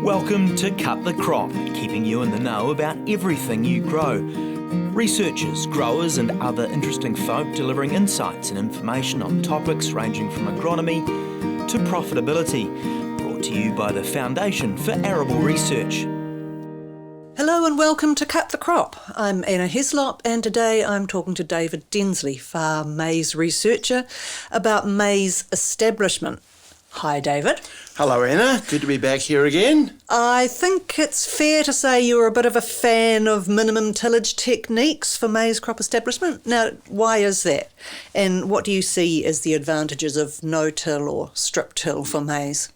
Welcome to Cut the Crop, keeping you in the know about everything you grow. Researchers, growers and other interesting folk delivering insights and information on topics ranging from agronomy to profitability. Brought to you by the Foundation for Arable Research. Hello and welcome to Cut the Crop. I'm Anna Heslop and today I'm talking to David Densley, farm maize researcher, about maize establishment. Hi David. Hello Anna, good to be back here again. I think it's fair to say you're a bit of a fan of minimum tillage techniques for maize crop establishment. Now, why is that? And what do you see as the advantages of no-till or strip-till for maize?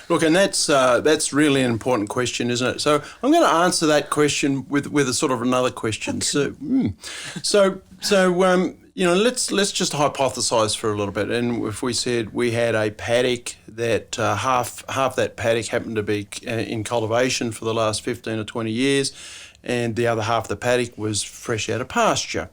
Look, and that's really an important question, isn't it? So I'm going to answer that question with a sort of another question. Okay. Let's just hypothesize for a little bit. And if we said we had a paddock that half that paddock happened to be in cultivation for the last 15 or 20 years, and the other half of the paddock was fresh out of pasture.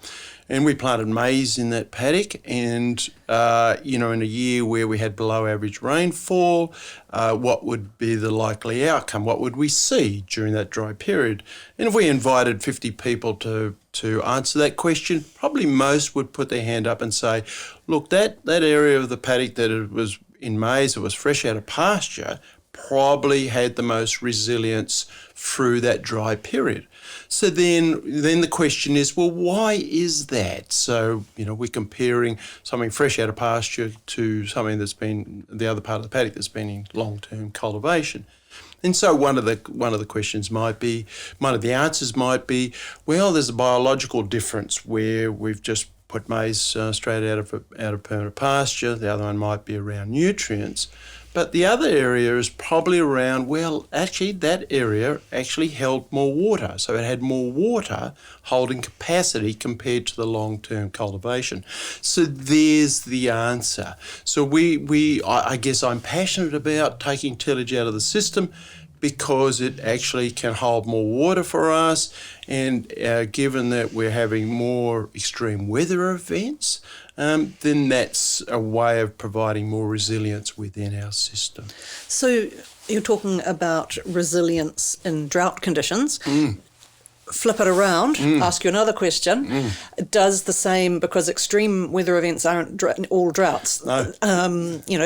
And we planted maize in that paddock, and in a year where we had below average rainfall, what would be the likely outcome? What would we see during that dry period? And if we invited 50 people to answer that question, probably most would put their hand up and say, look, that area of the paddock that it was in maize, it was fresh out of pasture, probably had the most resilience through that dry period. So then the question is, well, why is that? So, we're comparing something fresh out of pasture to something that's been, the other part of the paddock that's been in long-term cultivation. And so one of the answers might be, well, there's a biological difference where we've just put maize straight out of permanent pasture. The other one might be around nutrients. But the other area is probably around, that area actually held more water. So it had more water holding capacity compared to the long-term cultivation. So there's the answer. So I guess I'm passionate about taking tillage out of the system because it actually can hold more water for us, and given that we're having more extreme weather events, then that's a way of providing more resilience within our system. So you're talking about resilience in drought conditions. Flip it around, ask you another question. Does the same, because extreme weather events aren't all droughts. No.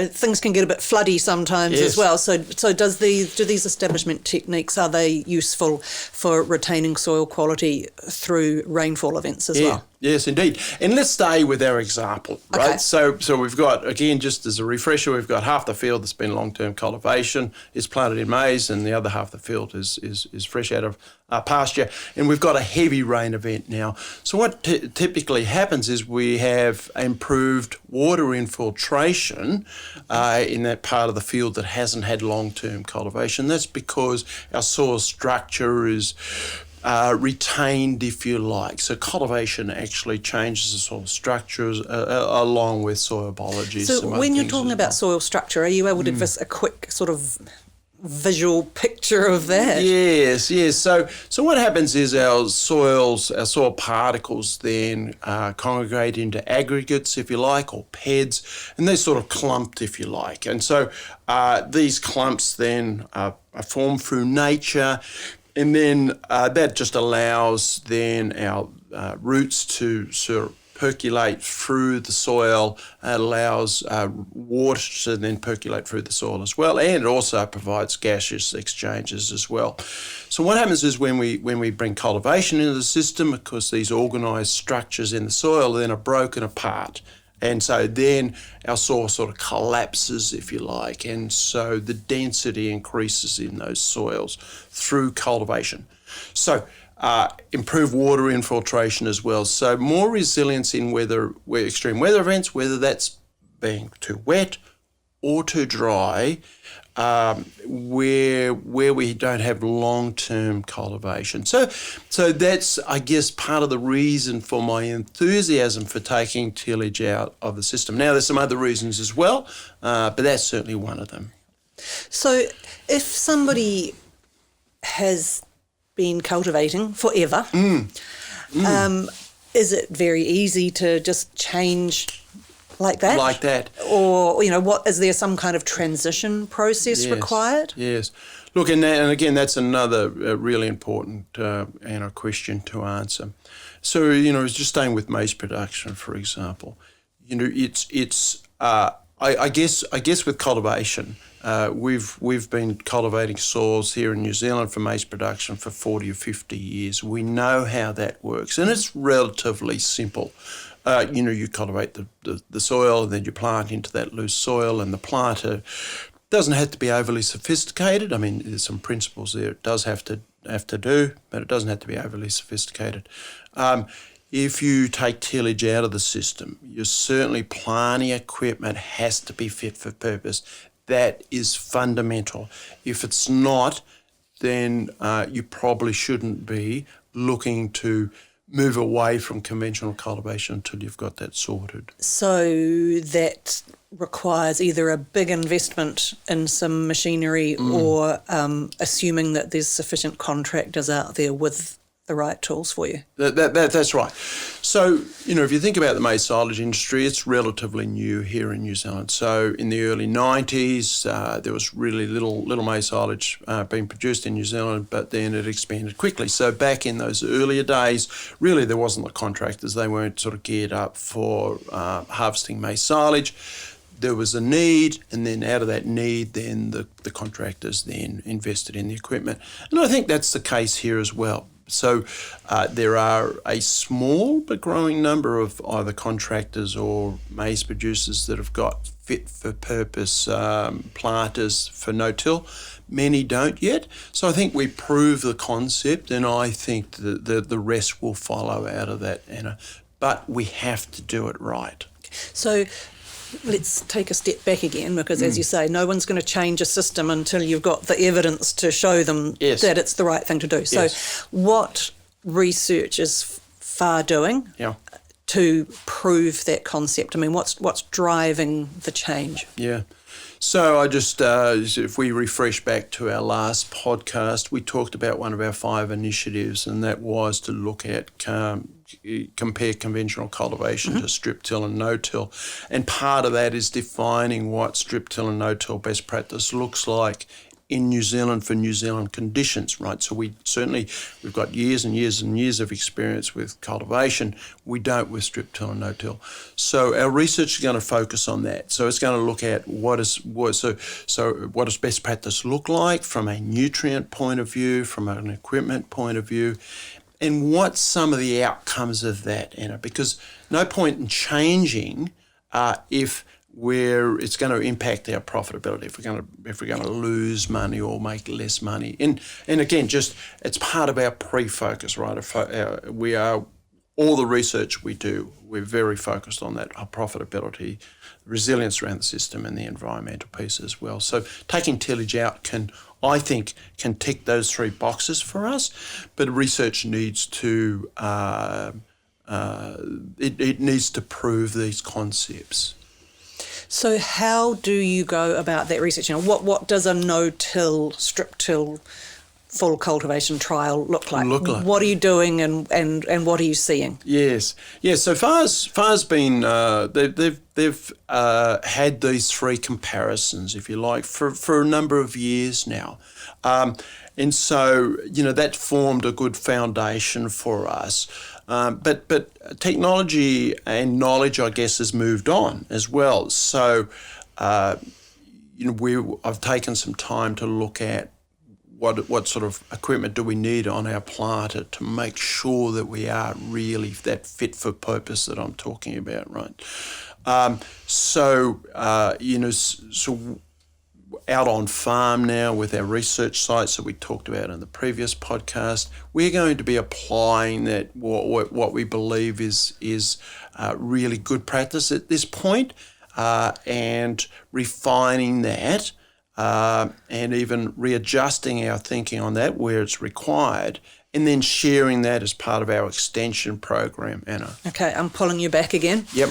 Things can get a bit floody sometimes as well. So do these establishment techniques, are they useful for retaining soil quality through rainfall events as well? Yes, indeed. And let's stay with our example, right? Okay. So we've got, again, just as a refresher, we've got half the field that's been long-term cultivation, is planted in maize, and the other half of the field is fresh out of pasture. And we've got a heavy rain event now. So what typically happens is we have improved water infiltration in that part of the field that hasn't had long-term cultivation. That's because our soil structure is retained, if you like. So cultivation actually changes the soil structures along with soil biology. So when you're talking about soil structure, are you able to give us a quick sort of visual picture of that? Yes. So what happens is our soil particles then congregate into aggregates, if you like, or PEDs, and they're sort of clumped, if you like. And so these clumps then are formed through nature. And then that just allows then our roots to sort of percolate through the soil, allows water to then percolate through the soil as well, and it also provides gaseous exchanges as well. So what happens is when we bring cultivation into the system, of course these organised structures in the soil then are broken apart. And so then our soil sort of collapses, if you like, and so the density increases in those soils through cultivation. So improve water infiltration as well. So more resilience in extreme weather events, whether that's being too wet or too dry, where we don't have long-term cultivation. So that's, I guess, part of the reason for my enthusiasm for taking tillage out of the system. Now, there's some other reasons as well, but that's certainly one of them. So if somebody has been cultivating forever, is it very easy to just change Like that? Like that. Or, what is there some kind of transition process required? Yes. Look, and again, that's another really important question to answer. So, just staying with maize production, for example, it's I guess with cultivation, we've been cultivating soils here in New Zealand for maize production for 40 or 50 years. We know how that works, and it's relatively simple. You cultivate the soil, and then you plant into that loose soil, and the planter doesn't have to be overly sophisticated. I mean, there's some principles there it does have to do, but it doesn't have to be overly sophisticated. If you take tillage out of the system, your certainly planting equipment has to be fit for purpose. That is fundamental. If it's not, then you probably shouldn't be looking to move away from conventional cultivation until you've got that sorted. So that requires either a big investment in some machinery or assuming that there's sufficient contractors out there with the right tools for you. That's right. So, if you think about the maize silage industry, it's relatively new here in New Zealand. So in the early 90s, there was really little maize silage being produced in New Zealand, but then it expanded quickly. So back in those earlier days, really there wasn't the contractors. They weren't sort of geared up for harvesting maize silage. There was a need, and then out of that need, then the contractors then invested in the equipment. And I think that's the case here as well. So there are a small but growing number of either contractors or maize producers that have got fit-for-purpose planters for no-till. Many don't yet. So I think we prove the concept, and I think that the rest will follow out of that, Anna. But we have to do it right. So let's take a step back again, because as you say, no one's going to change a system until you've got the evidence to show them that it's the right thing to do. So what research is FAR doing to prove that concept? I mean, what's driving the change? Yeah. So I just, if we refresh back to our last podcast, we talked about one of our 5 initiatives, and that was to look at compare conventional cultivation to strip till and no-till. And part of that is defining what strip till and no-till best practice looks like in New Zealand for New Zealand conditions, right? So we've got years and years and years of experience with cultivation. We don't with strip till and no-till. So our research is going to focus on that. So it's going to look at what does best practice look like from a nutrient point of view, from an equipment point of view, and what's some of the outcomes of that, Anna? Because no point in changing if it's going to impact our profitability, if we're going to lose money or make less money. And again, it's part of our pre-focus, right? All the research we do, we're very focused on that, our profitability, resilience around the system, and the environmental piece as well. So taking tillage out can tick those 3 boxes for us, but research needs to it needs to prove these concepts. So how do you go about that research? What does a no-till, strip-till, full cultivation trial look like? What are you doing, and what are you seeing? Yes. So FAR's been they've had these 3 comparisons, if you like, for a number of years now, and so that formed a good foundation for us. But technology and knowledge, I guess, has moved on as well. So I've taken some time to look at what sort of equipment do we need on our planter to make sure that we are really that fit for purpose that I'm talking about, right? So out on farm now with our research sites that we talked about in the previous podcast, we're going to be applying that what we believe is really good practice at this point, and refining that, and even readjusting our thinking on that where it's required, and then sharing that as part of our extension program, Anna. Okay, I'm pulling you back again. Yep.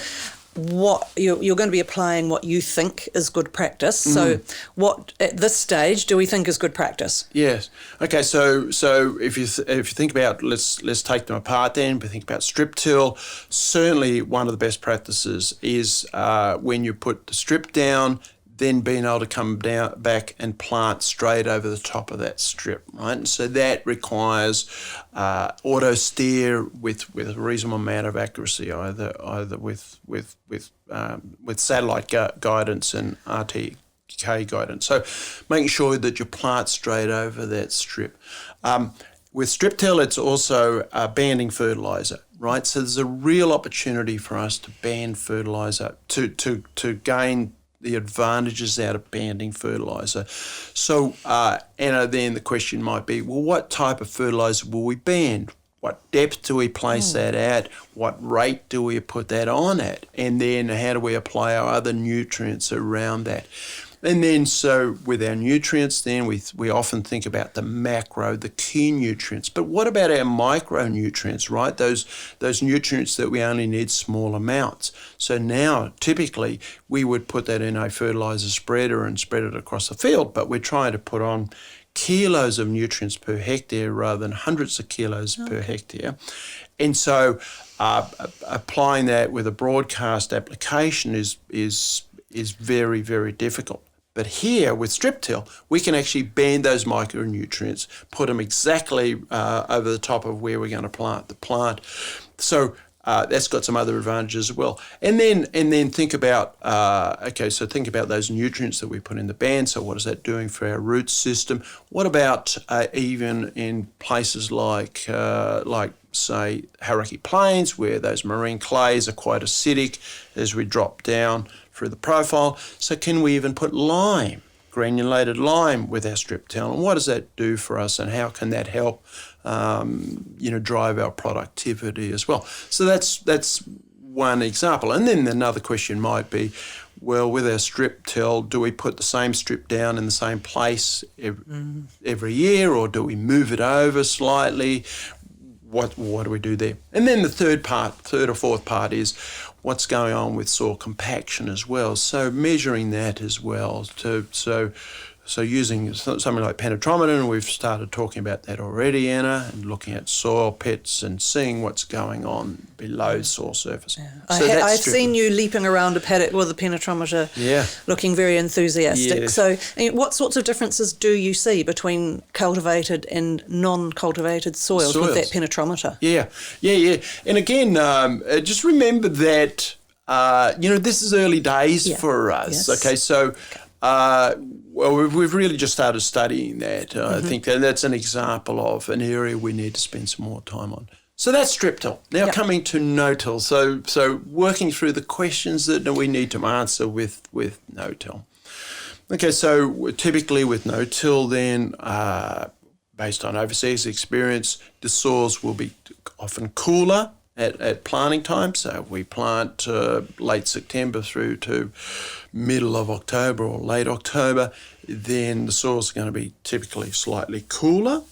what you're going to be applying what you think is good practice. So what at this stage do we think is good practice? Yes. Okay. So if you think about, let's take them apart. Then we think about strip till. Certainly, one of the best practices is when you put the strip down, then being able to come down back and plant straight over the top of that strip, right? And so that requires auto steer with a reasonable amount of accuracy, either with satellite guidance and RTK guidance. So making sure that you plant straight over that strip. With strip till, it's also banding fertilizer, right? So there's a real opportunity for us to band fertilizer to gain the advantages out of banding fertilizer. So, Anna, then the question might be, well, what type of fertilizer will we band? What depth do we place that at? What rate do we put that on at? And then how do we apply our other nutrients around that? And then so with our nutrients, then we often think about the macro, the key nutrients. But what about our micronutrients, right? Those nutrients that we only need small amounts. So now typically we would put that in a fertilizer spreader and spread it across the field, but we're trying to put on kilos of nutrients per hectare rather than hundreds of kilos per hectare. And so applying that with a broadcast application is very, very difficult. But here with strip till, we can actually band those micronutrients, put them exactly over the top of where we're going to plant the plant. So that's got some other advantages as well. And then think about think about those nutrients that we put in the band. So what is that doing for our root system? What about even in places like say Hauraki Plains, where those marine clays are quite acidic as we drop down through the profile? So can we even put lime, granulated lime, with our strip till? And what does that do for us, and how can that help drive our productivity as well? So that's one example. And then another question might be, well, with our strip till, do we put the same strip down in the same place every year, or do we move it over slightly? What do we do there? And then the third or fourth part is what's going on with soil compaction as well. So measuring that as well. So using something like penetrometer, and we've started talking about that already, Anna, and looking at soil pits and seeing what's going on below soil surface. Yeah. So I've seen you leaping around a paddock with a penetrometer, looking very enthusiastic. Yes. So what sorts of differences do you see between cultivated and non-cultivated soils with that penetrometer? Yeah. And again, just remember that, this is early days for us. Yes. Okay, so... we've really just started studying that. I think that's an example of an area we need to spend some more time on. So that's strip till. Now coming to no-till. So working through the questions that we need to answer with no-till. Okay, so typically with no-till then, based on overseas experience, the soils will be often cooler at planting time. So we plant late September through to middle of October or late October. Then the soils are going to be typically slightly cooler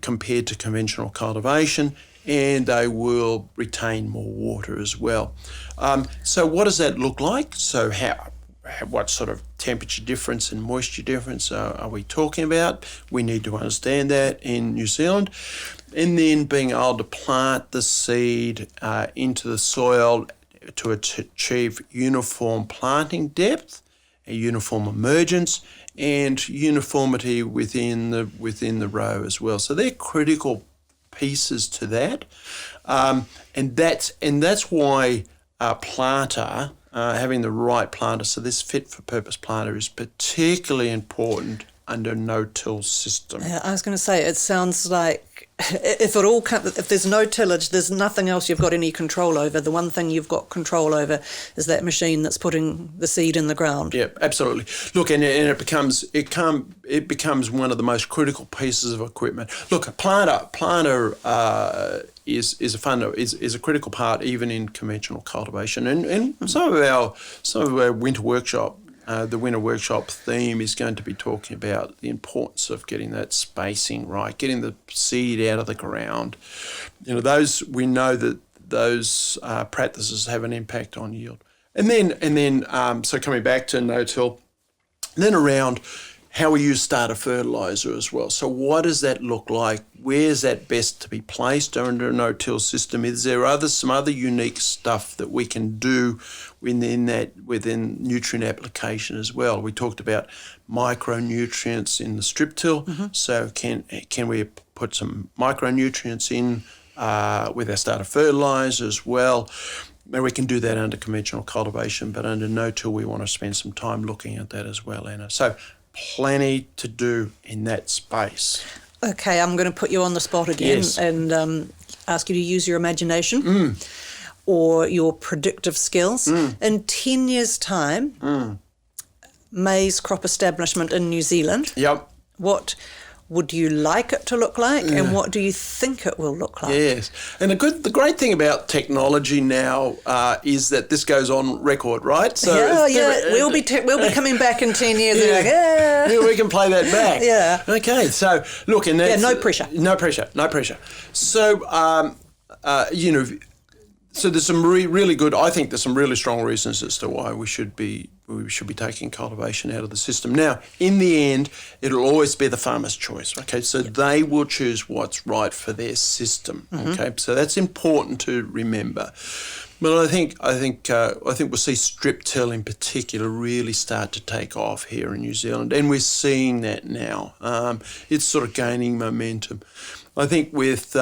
compared to conventional cultivation, and they will retain more water as well. So what does that look like? So what sort of temperature difference and moisture difference are we talking about? We need to understand that in New Zealand. And then being able to plant the seed into the soil to achieve uniform planting depth, a uniform emergence, and uniformity within the row as well. So they're critical pieces to that, and that's why a planter, having the right planter, so this fit for purpose planter, is particularly important under no-till system. Yeah, I was going to say, it sounds like if there's no tillage, there's nothing else you've got any control over. The one thing you've got control over is that machine that's putting the seed in the ground. Yeah, absolutely. Look, and it becomes one of the most critical pieces of equipment. Look, a planter is a critical part even in conventional cultivation, and some of our winter workshop. The winter workshop theme is going to be talking about the importance of getting that spacing right, getting the seed out of the ground. We know that those practices have an impact on yield. And then, so coming back to no-till, then around how we use starter fertiliser as well. So what does that look like? Where's that best to be placed under a no-till system? Is there some other unique stuff that we can do within nutrient application as well? We talked about micronutrients in the strip till. So can we put some micronutrients in with our starter fertiliser as well? And we can do that under conventional cultivation, but under no-till we want to spend some time looking at that as well, Anna. So plenty to do in that space. Okay, I'm going to put you on the spot again and ask you to use your imagination or your predictive skills. In 10 years' time, maize crop establishment in New Zealand, what would you like it to look like and what do you think it will look like? Yes. And the great thing about technology now is that this goes on record, right? So we'll be coming back in 10 years and like, we can play that back. Okay, so look, and that's... no pressure. No pressure. So, so there's some really good, I think there's some really strong reasons as to why we should be taking cultivation out of the system. Now, in the end, it'll always be the farmer's choice, okay? So they will choose what's right for their system, okay? So that's important to remember. But I think we'll see strip till in particular really start to take off here in New Zealand, and we're seeing that now. It's sort of gaining momentum. I think with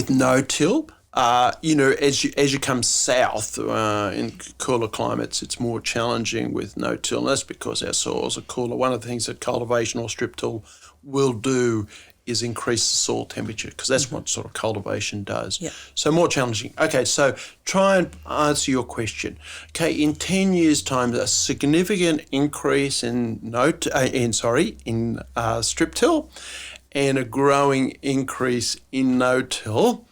no-till, as you come south in cooler climates, it's more challenging with no-till, and that's because our soils are cooler. One of the things that cultivation or strip till will do is increase the soil temperature, because that's what sort of cultivation does. So more challenging. Okay, so try and answer your question. Okay, in 10 years' time, a significant increase in strip till and a growing increase in no-till.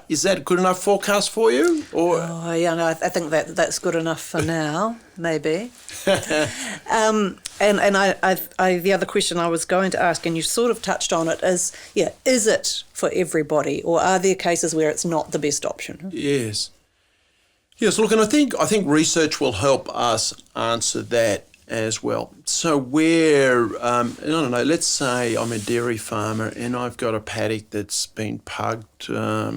Is that a good enough forecast for you? Or I think that's good enough for now, maybe. And the other question I was going to ask, and you sort of touched on it, is it for everybody, or are there cases where it's not the best option? Yes. Look, and I think research will help us answer that as well. So where, I don't know, let's say I'm a dairy farmer and I've got a paddock that's been pugged, for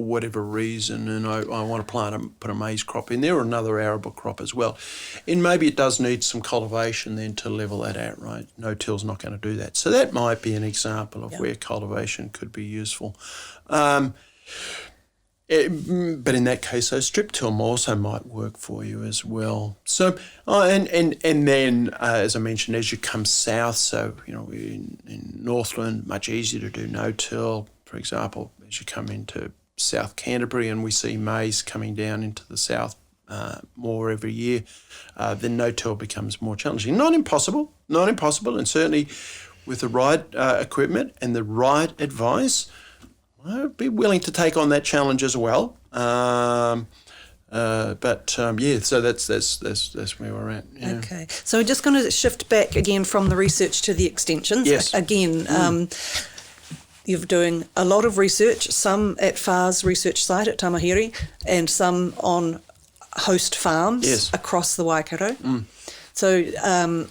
whatever reason, and I want to put a maize crop in there or another arable crop as well. And maybe it does need some cultivation then to level that out, right? No-till's not going to do that. So that might be an example of where cultivation could be useful. But in that case, strip till also might work for you as well. So, and then, as I mentioned, as you come south, so, in Northland, much easier to do no-till, for example, as you come into South Canterbury, and we see maize coming down into the south more every year, then no-till becomes more challenging. Not impossible, and certainly with the right equipment and the right advice, I'd be willing to take on that challenge as well. So that's where we're at. Yeah. Okay, so we're just going to shift back again from the research to the extensions. Yes. Again, you're doing a lot of research, some at FAR's research site at Tamahiri and some on host farms across the Waikato. So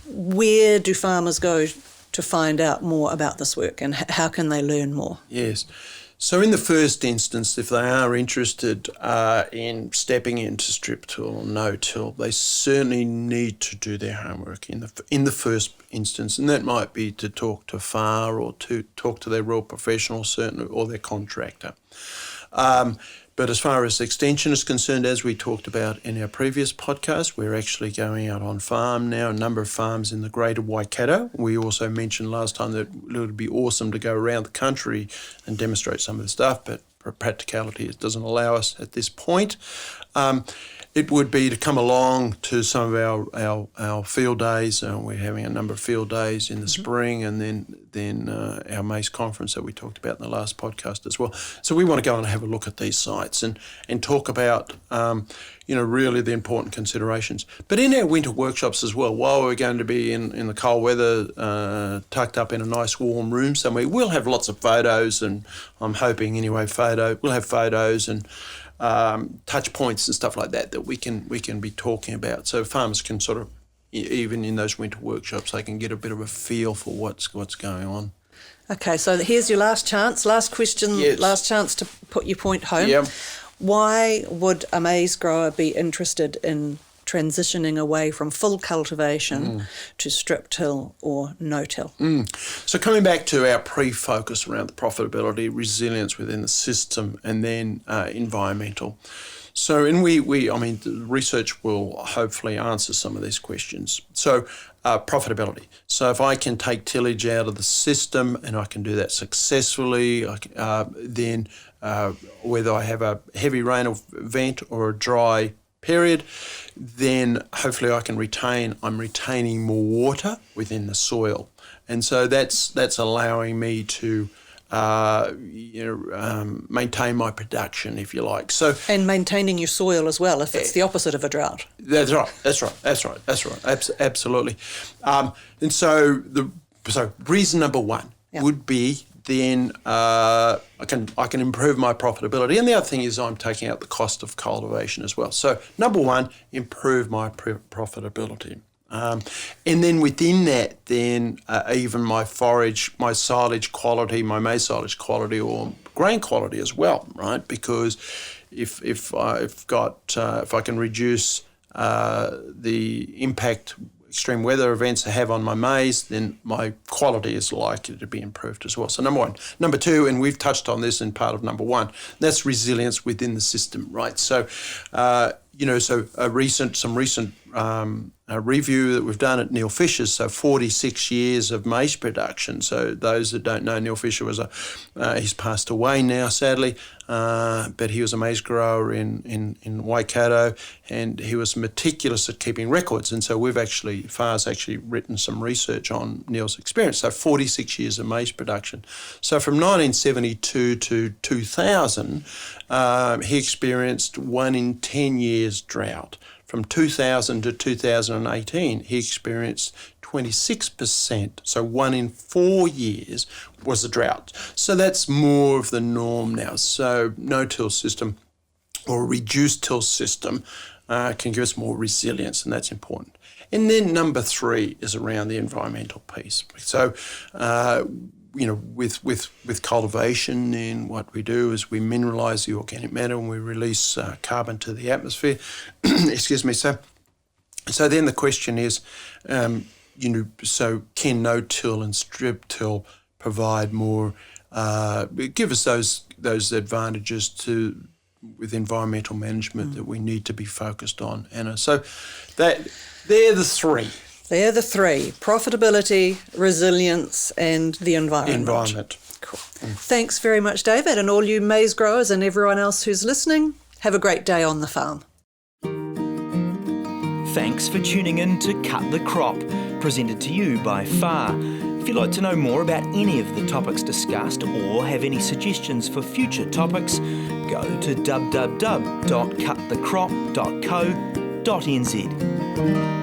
where do farmers go to find out more about this work, and how can they learn more? Yes. So in the first instance, if they are interested in stepping into strip till or no-till, they certainly need to do their homework in the first instance, and that might be to talk to FAR or to talk to their rural professional, certainly, or their contractor. But as far as extension is concerned, as we talked about in our previous podcast, we're actually going out on farm now, a number of farms in the greater Waikato. We also mentioned last time that it would be awesome to go around the country and demonstrate some of the stuff, but for practicality, it doesn't allow us at this point. it would be to come along to some of our field days. We're having a number of field days in the spring, and then our maize conference that we talked about in the last podcast as well. So we want to go and have a look at these sites and talk about really the important considerations. But in our winter workshops as well, while we're going to be in the cold weather, tucked up in a nice warm room somewhere, we'll have lots of photos, and I'm hoping anyway, we'll have photos and touch points and stuff like that we can be talking about, so farmers can sort of, even in those winter workshops, they can get a bit of a feel for what's going on. Okay, so here's your last chance, last question, Yes. last chance to put your point home. Yeah. Why would a maize grower be interested in transitioning away from full cultivation to strip till or no-till? So coming back to our pre-focus around the profitability, resilience within the system, and then environmental. So, the research will hopefully answer some of these questions. So, profitability. So, if I can take tillage out of the system and I can do that successfully, then whether I have a heavy rain event or a dry period, then hopefully I'm retaining more water within the soil. And so that's allowing me to maintain my production, if you like. So, and maintaining your soil as well, if it's the opposite of a drought. That's right. Absolutely. And so reason number one would be then I can improve my profitability. And the other thing is I'm taking out the cost of cultivation as well. So number one, improve my profitability. And then within that, then even my forage, my silage quality, my maize silage quality, or grain quality as well, right? Because if I can reduce the impact extreme weather events have on my maize, then my quality is likely to be improved as well. So number one. Number two, and we've touched on this in part of number one, that's resilience within the system, right? So, some recent review that we've done at Neil Fisher's, so 46 years of maize production. So those that don't know, Neil Fisher was he's passed away now, sadly, but he was a maize grower in Waikato, and he was meticulous at keeping records. And so FAR's actually written some research on Neil's experience. So 46 years of maize production. So from 1972 to 2000, he experienced 1 in 10 years drought. From 2000 to 2018, he experienced 26%. So 1 in 4 years was a drought. So that's more of the norm now. So no-till system or reduced till system can give us more resilience, and that's important. And then number three is around the environmental piece. So, with cultivation, then what we do is we mineralise the organic matter and we release carbon to the atmosphere. Excuse me. So then the question is, so can no-till and strip-till provide more, give us those advantages with environmental management that we need to be focused on, Anna? So they're the three. They're the three: profitability, resilience, and the environment. Cool. Thanks very much, David, and all you maize growers and everyone else who's listening. Have a great day on the farm. Thanks for tuning in to Cut the Crop, presented to you by FAR. If you'd like to know more about any of the topics discussed or have any suggestions for future topics, go to www.cutthecrop.co.nz.